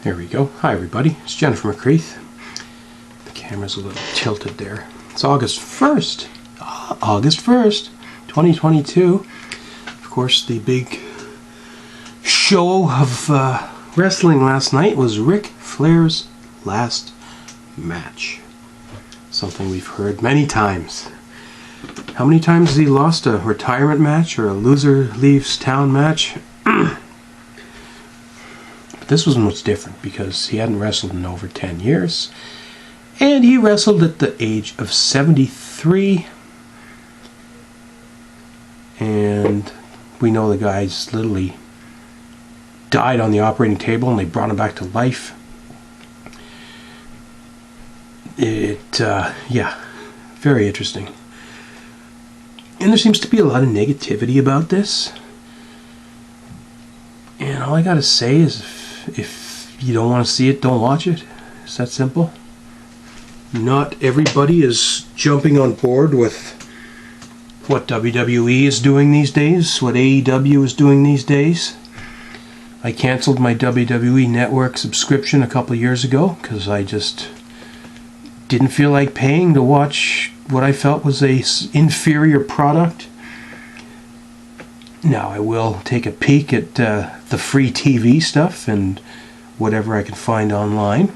There we go. Hi everybody, it's Jenn from McCreath. The camera's a little tilted there. It's August 1st. August 1st, 2022. Of course, the big show of wrestling last night was Ric Flair's last match. Something we've heard many times. How many times has he lost a retirement match or a loser leaves town match? This was much different because he hadn't wrestled in over 10 years. And he wrestled at the age of 73. And we know the guy's literally died on the operating table and they brought him back to life. Yeah, very interesting. And there seems to be a lot of negativity about this. And all I gotta say is if you don't want to see it, don't watch it. It's that simple. Not everybody is jumping on board with what WWE is doing these days, what AEW is doing these days. I canceled my WWE Network subscription a couple of years ago because I just didn't feel like paying to watch what I felt was a inferior product. Now I will take a peek at the free TV stuff and whatever I can find online.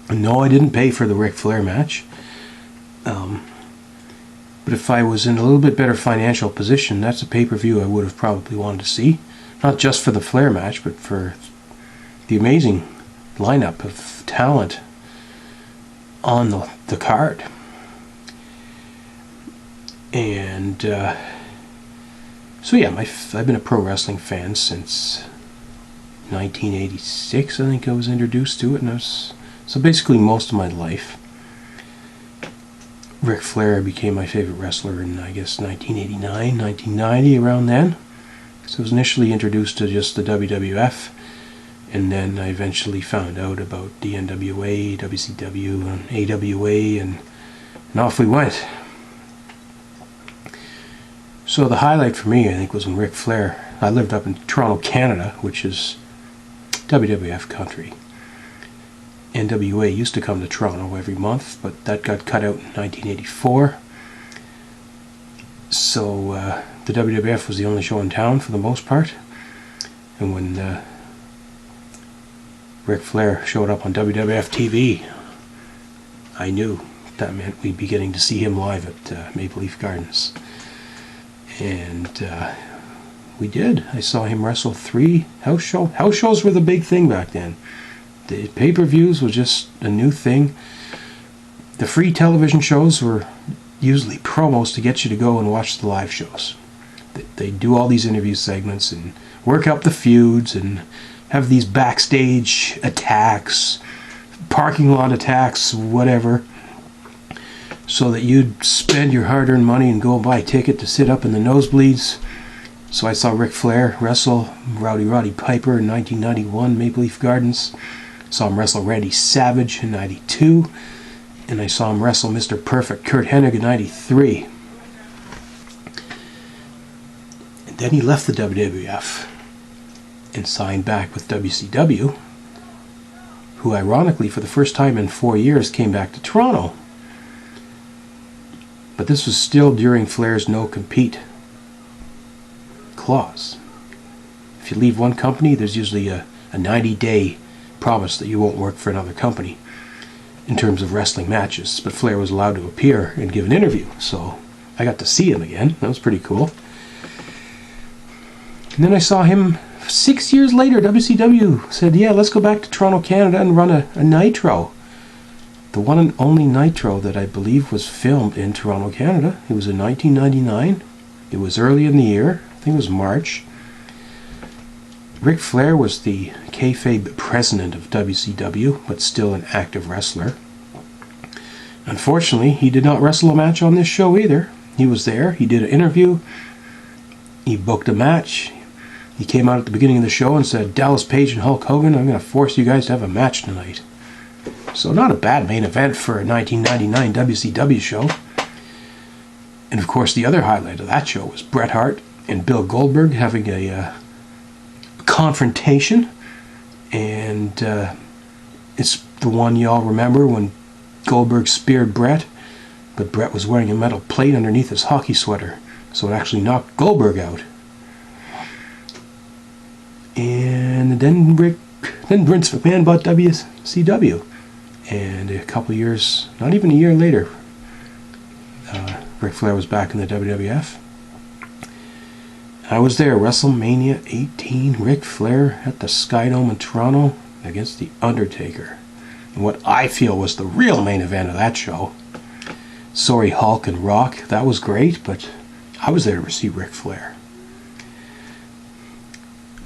No, I didn't pay for the Ric Flair match. But if I was in a little bit better financial position, that's a pay-per-view I would have probably wanted to see. Not just for the Flair match, but for the amazing lineup of talent on the card. And so yeah, I've been a pro wrestling fan since 1986. I think I was introduced to it, and so basically most of my life. Ric Flair became my favorite wrestler in, I guess, 1989, 1990, around then. So I was initially introduced to just the WWF, and then I eventually found out about the NWA, WCW, and AWA, and off we went. So the highlight for me, I think, was when Ric Flair, I lived up in Toronto, Canada, which is WWF country. NWA used to come to Toronto every month, but that got cut out in 1984. So the WWF was the only show in town for the most part. And when Ric Flair showed up on WWF TV, I knew that meant we'd be getting to see him live at Maple Leaf Gardens. And we did. I saw him wrestle 3 house shows. House shows were the big thing back then. The pay-per-views was just a new thing. The free television shows were usually promos to get you to go and watch the live shows. They do all these interview segments and work up the feuds and have these backstage attacks, parking lot attacks, whatever, so that you'd spend your hard-earned money and go buy a ticket to sit up in the nosebleeds. So I saw Ric Flair wrestle Roddy Piper in 1991, Maple Leaf Gardens. Saw him wrestle Randy Savage in 92. And I saw him wrestle Mr. Perfect Kurt Hennig in 93. And then he left the WWF and signed back with WCW, who ironically, for the first time in 4 years, came back to Toronto. But this was still during Flair's no-compete clause. If you leave one company, there's usually a 90-day promise that you won't work for another company in terms of wrestling matches. But Flair was allowed to appear and give an interview, so I got to see him again. That was pretty cool. And then I saw him 6 years later. WCW said, yeah, let's go back to Toronto, Canada and run a Nitro. The one and only Nitro that I believe was filmed in Toronto, Canada. It was in 1999. It was early in the year. I think it was March. Ric Flair was the kayfabe president of WCW, but still an active wrestler. Unfortunately, he did not wrestle a match on this show either. He was there. He did an interview. He booked a match. He came out at the beginning of the show and said, Dallas Page and Hulk Hogan, I'm going to force you guys to have a match tonight. So not a bad main event for a 1999 WCW show. And of course the other highlight of that show was Bret Hart and Bill Goldberg having a confrontation. And it's the one y'all remember when Goldberg speared Bret, but Bret was wearing a metal plate underneath his hockey sweater, so it actually knocked Goldberg out. And then Vince McMahon bought WCW, and a couple years, not even a year later, Ric Flair was back in the WWF. I was there, WrestleMania 18, Ric Flair at the Skydome in Toronto against The Undertaker. And what I feel was the real main event of that show. Sorry, Hulk and Rock, that was great, but I was there to see Ric Flair.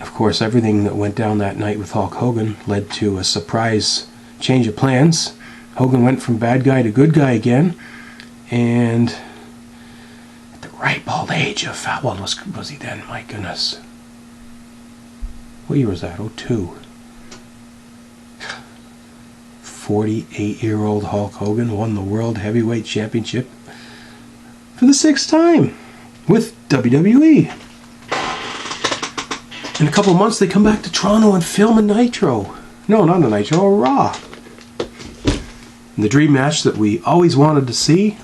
Of course, everything that went down that night with Hulk Hogan led to a surprise change of plans. Hogan went from bad guy to good guy again, and at the ripe old age of, how old was he then? My goodness. What year was that? 02. 48-year-old Hulk Hogan won the World Heavyweight Championship for the 6th time with WWE. In a couple of months, they come back to Toronto and film a Nitro. No, not a Nitro, a Raw. And the dream match that we always wanted to see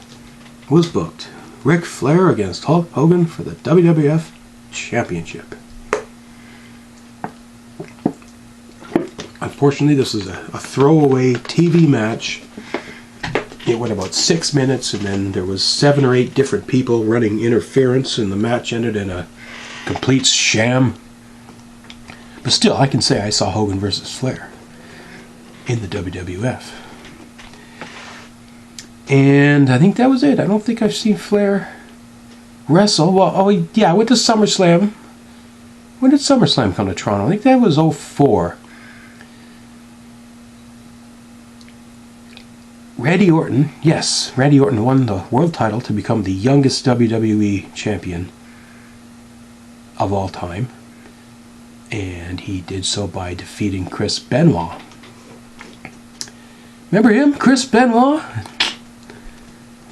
was booked. Ric Flair against Hulk Hogan for the WWF Championship. Unfortunately, this is a throwaway TV match. It went about 6 minutes, and then there was 7 or 8 different people running interference, and the match ended in a complete sham. But still, I can say I saw Hogan versus Flair in the WWF. And I think that was it. I don't think I've seen Flair wrestle. Well, oh yeah, I went to SummerSlam. When did SummerSlam come to Toronto? I think that was 04. Randy Orton won the world title to become the youngest WWE champion of all time. And he did so by defeating Chris Benoit. Remember him, Chris Benoit?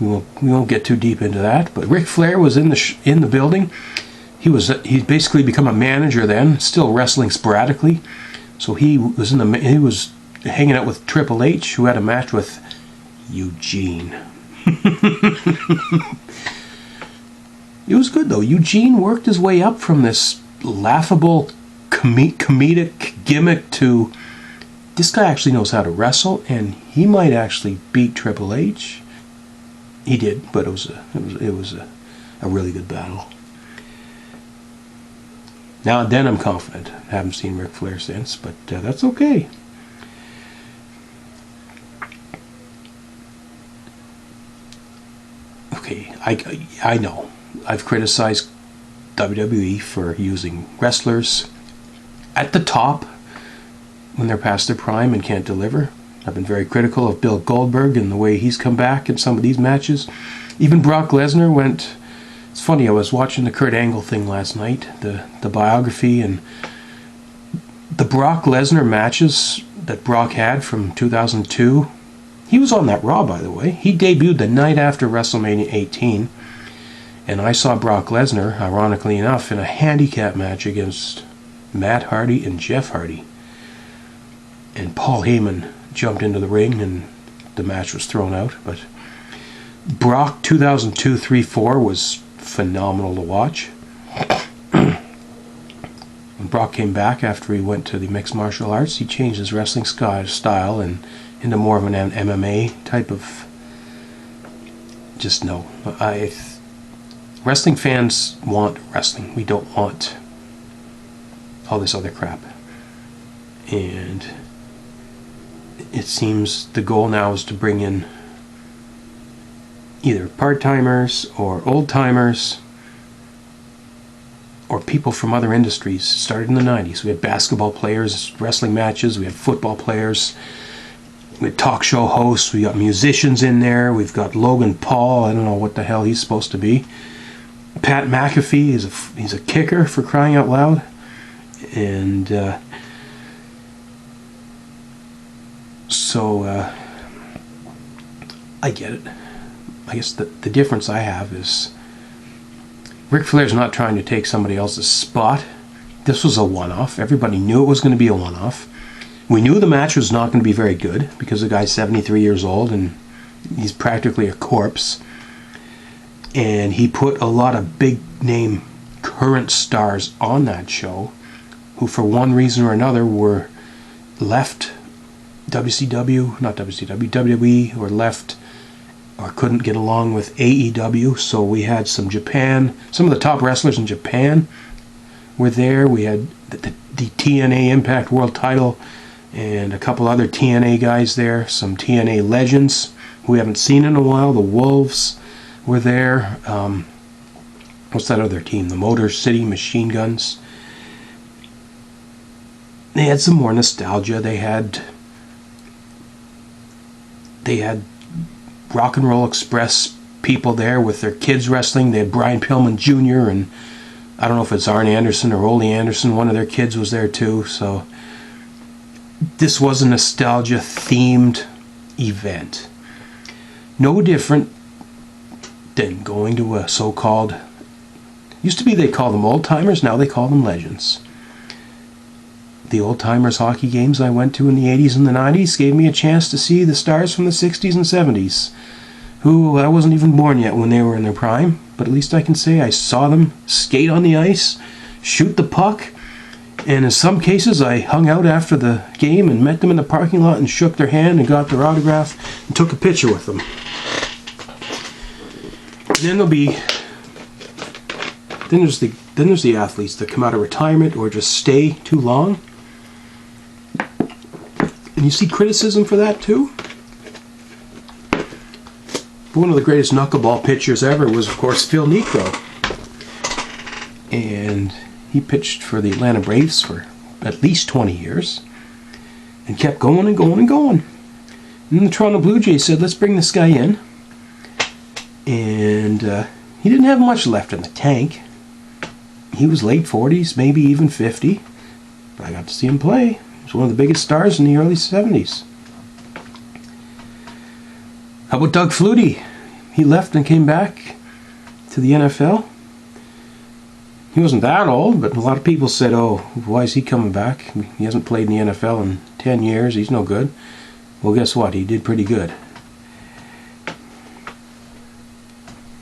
We won't get too deep into that, but Ric Flair was in the building. He'd basically become a manager then, still wrestling sporadically. So he was hanging out with Triple H, who had a match with Eugene. It was good though. Eugene worked his way up from this laughable comedic gimmick to this guy actually knows how to wrestle, and he might actually beat Triple H. He did, but it was a really good battle. Now and then I'm confident. I haven't seen Ric Flair since, but that's okay. Okay, I know I've criticized WWE for using wrestlers at the top when they're past their prime and can't deliver. I've been very critical of Bill Goldberg and the way he's come back in some of these matches. Even Brock Lesnar went... It's funny, I was watching the Kurt Angle thing last night, the biography, and the Brock Lesnar matches that Brock had from 2002. He was on that Raw, by the way. He debuted the night after WrestleMania 18. And I saw Brock Lesnar, ironically enough, in a handicap match against Matt Hardy and Jeff Hardy. And Paul Heyman jumped into the ring and the match was thrown out. But Brock 2002, 3, 4 was phenomenal to watch. When Brock came back after he went to the mixed martial arts, he changed his wrestling style and into more of an MMA type of... Just no. Wrestling fans want wrestling. We don't want all this other crap. And it seems the goal now is to bring in either part-timers or old-timers or people from other industries. It started in the 90s. We had basketball players, wrestling matches, we had football players, we had talk show hosts, we got musicians in there, we've got Logan Paul, I don't know what the hell he's supposed to be. Pat McAfee, he's a kicker, for crying out loud. And so I get it. I guess the difference I have is Ric Flair's not trying to take somebody else's spot. This was a one-off. Everybody knew it was going to be a one-off. We knew the match was not going to be very good because the guy's 73 years old and he's practically a corpse. And he put a lot of big name current stars on that show who for one reason or another were left WWE, or left or couldn't get along with AEW. So we had some of the top wrestlers in Japan were there. We had the TNA Impact World title and a couple other TNA guys there, some TNA legends who we haven't seen in a while. The Wolves were there. What's that other team? The Motor City Machine Guns. They had some more nostalgia. They had Rock and Roll Express people there with their kids wrestling. They had Brian Pillman Jr. and I don't know if it's Arn Anderson or Ole Anderson. One of their kids was there too. So this was a nostalgia themed event. No different than going to a so-called, used to be they call them old timers, now they call them legends. The old timers hockey games I went to in the 80s and the 90s gave me a chance to see the stars from the 60s and 70s, who I wasn't even born yet when they were in their prime, but at least I can say I saw them skate on the ice, shoot the puck, and in some cases I hung out after the game and met them in the parking lot and shook their hand and got their autograph and took a picture with them. And then there's the athletes that come out of retirement or just stay too long. And you see criticism for that too. One of the greatest knuckleball pitchers ever was, of course, Phil Niekro. And he pitched for the Atlanta Braves for at least 20 years and kept going and going and going. And then the Toronto Blue Jays said, let's bring this guy in. And he didn't have much left in the tank. He was late 40s, maybe even 50. But I got to see him play. He was one of the biggest stars in the early 70s. How about Doug Flutie? He left and came back to the NFL. He wasn't that old, but a lot of people said, oh, why is he coming back? He hasn't played in the NFL in 10 years. He's no good. Well, guess what? He did pretty good.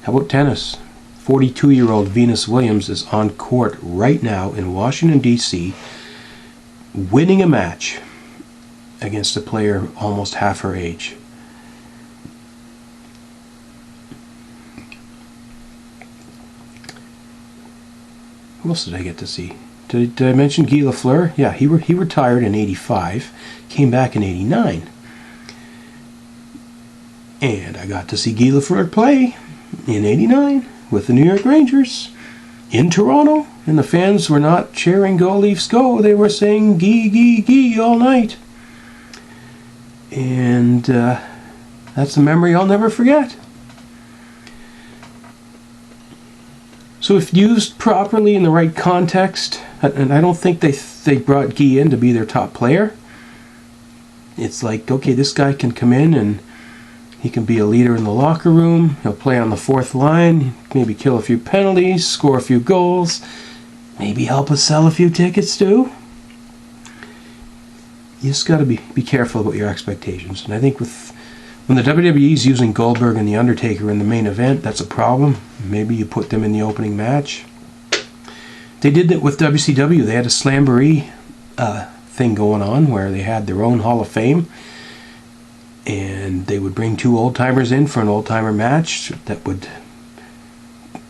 How about tennis? 42-year-old Venus Williams is on court right now in Washington, D.C., winning a match against a player almost half her age. Who else did I get to see? Did I mention Guy Lafleur? Yeah, he retired in 85, came back in 89. And I got to see Guy Lafleur play in 89 with the New York Rangers in Toronto. And the fans were not cheering Go Leafs Go. They were saying Guy, Guy, Guy all night. And that's a memory I'll never forget. So if used properly in the right context, and I don't think they brought Guy in to be their top player. It's like, okay, this guy can come in and he can be a leader in the locker room. He'll play on the fourth line, maybe kill a few penalties, score a few goals, maybe help us sell a few tickets too. You just got to be careful about your expectations. And I think when the WWE is using Goldberg and The Undertaker in the main event, that's a problem. Maybe you put them in the opening match. They did that with WCW. They had a Slamboree thing going on where they had their own Hall of Fame. And they would bring two old-timers in for an old-timer match that would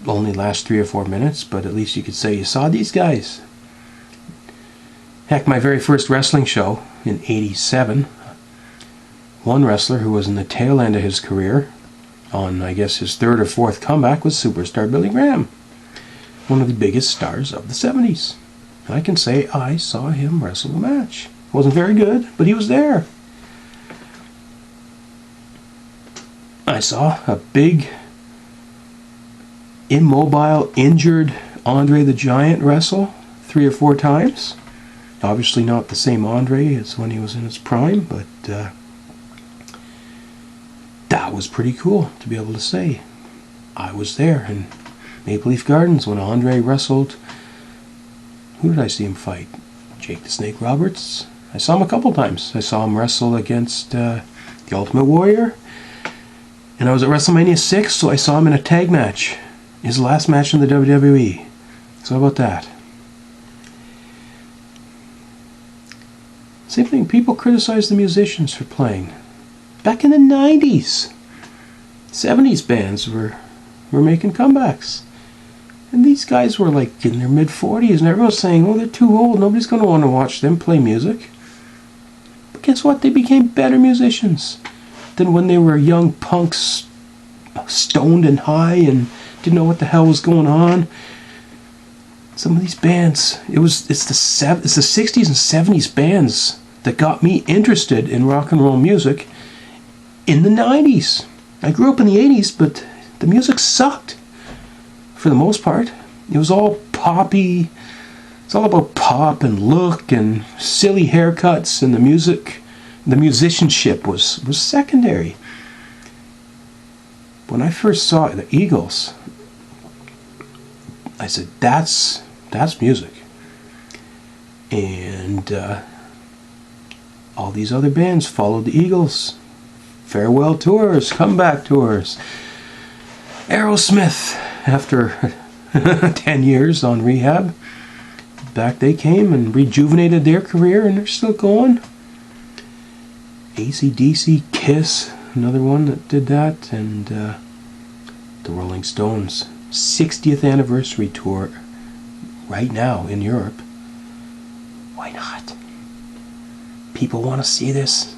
only last 3 or 4 minutes, but at least you could say you saw these guys. Heck, my very first wrestling show in 87, one wrestler who was in the tail end of his career, on I guess his third or fourth comeback, was Superstar Billy Graham, one of the biggest stars of the 70s. And I can say I saw him wrestle a match. Wasn't very good, but he was there. I saw a big, immobile, injured Andre the Giant wrestle 3 or 4 times. Obviously not the same Andre as when he was in his prime, but that was pretty cool to be able to say I was there in Maple Leaf Gardens when Andre wrestled. Who did I see him fight? Jake the Snake Roberts? I saw him a couple times. I saw him wrestle against the Ultimate Warrior. And I was at WrestleMania 6, so I saw him in a tag match. His last match in the WWE. So how about that? Same thing, people criticize the musicians for playing. Back in the 90s, 70s bands were making comebacks. And these guys were like in their mid-40s, and everyone was saying, oh, they're too old, nobody's going to want to watch them play music. But guess what? They became better musicians than when they were young punks, stoned and high, and didn't know what the hell was going on. Some of these bands, it's the 60s and 70s bands that got me interested in rock and roll music in the 90s. I grew up in the 80s, but the music sucked for the most part. It was all poppy. It's all about pop and look and silly haircuts, and the musicianship was secondary. When I first saw the Eagles, I said, that's music. And all these other bands followed the Eagles. Farewell tours, comeback tours. Aerosmith, after 10 years on rehab, back they came and rejuvenated their career, and they're still going. AC/DC, Kiss, another one that did that, and the Rolling Stones 60th anniversary tour right now in Europe. Why not? People want to see this.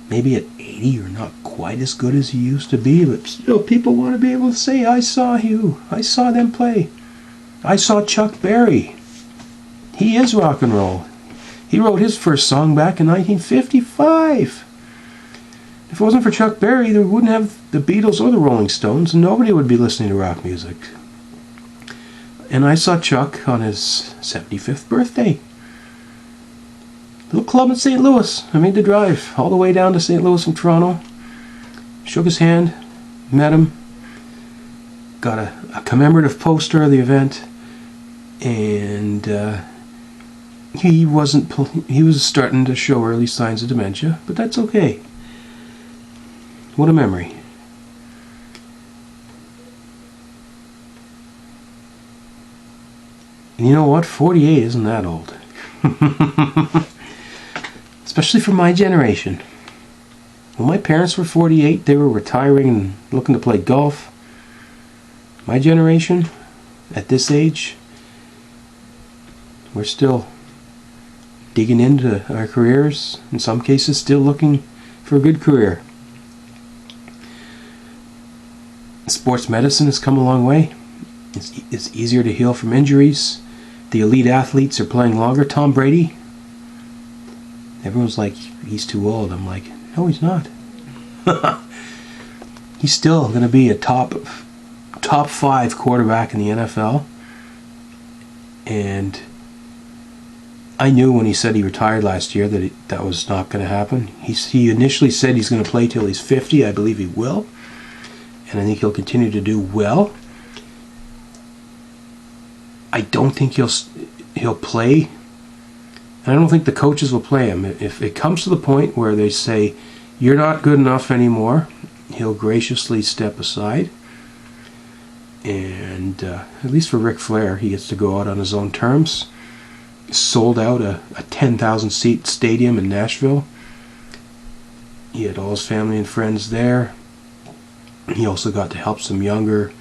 Maybe at 80 you're not quite as good as you used to be, but still people want to be able to say, I saw you, I saw them play. I saw Chuck Berry. He is rock and roll. He wrote his first song back in 1955. If it wasn't for Chuck Berry, they wouldn't have the Beatles or the Rolling Stones, and nobody would be listening to rock music. And I saw Chuck on his 75th birthday. Little club in St. Louis. I made the drive all the way down to St. Louis from Toronto. Shook his hand, met him, got a commemorative poster of the event, and he was starting to show early signs of dementia, but that's okay. What a memory. And you know what? 48 isn't that old. Especially for my generation. When my parents were 48, they were retiring and looking to play golf. My generation, at this age, we're still digging into our careers, in some cases still looking for a good career. Sports medicine has come a long way. It's easier to heal from injuries. The elite athletes are playing longer. Tom Brady, everyone's like, he's too old. I'm like, no, he's not. He's still going to be a top 5 quarterback in the NFL. And I knew when he said he retired last year that that was not going to happen. He initially said he's going to play till he's 50. I believe he will. And I think he'll continue to do well. I don't think he'll play. And I don't think the coaches will play him. If it comes to the point where they say, you're not good enough anymore, he'll graciously step aside. And at least for Ric Flair, he gets to go out on his own terms. Sold out a 10,000 seat stadium in Nashville. He had all his family and friends there. He also got to help some younger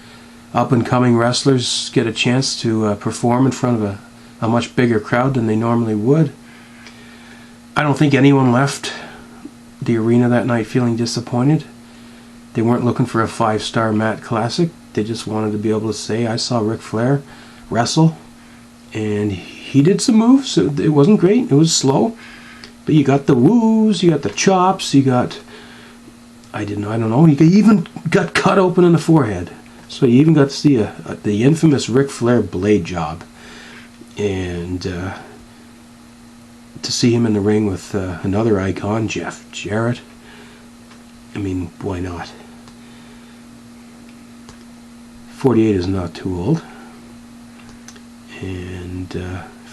up-and-coming wrestlers get a chance to perform in front of a much bigger crowd than they normally would. I don't think anyone left the arena that night feeling disappointed. They weren't looking for a 5-star Matt Classic. They just wanted to be able to say, I saw Ric Flair wrestle, and he did some moves. It wasn't great. It was slow. But you got the woos, you got the chops, you got... I don't know. He even got cut open in the forehead. So you even got to see the infamous Ric Flair blade job. And to see him in the ring with another icon, Jeff Jarrett. I mean, why not? 48 is not too old. And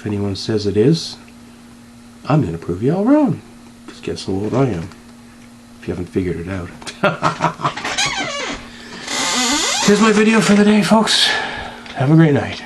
If anyone says it is, I'm going to prove you all wrong. Because guess how old I am, if you haven't figured it out. Here's my video for the day, folks. Have a great night.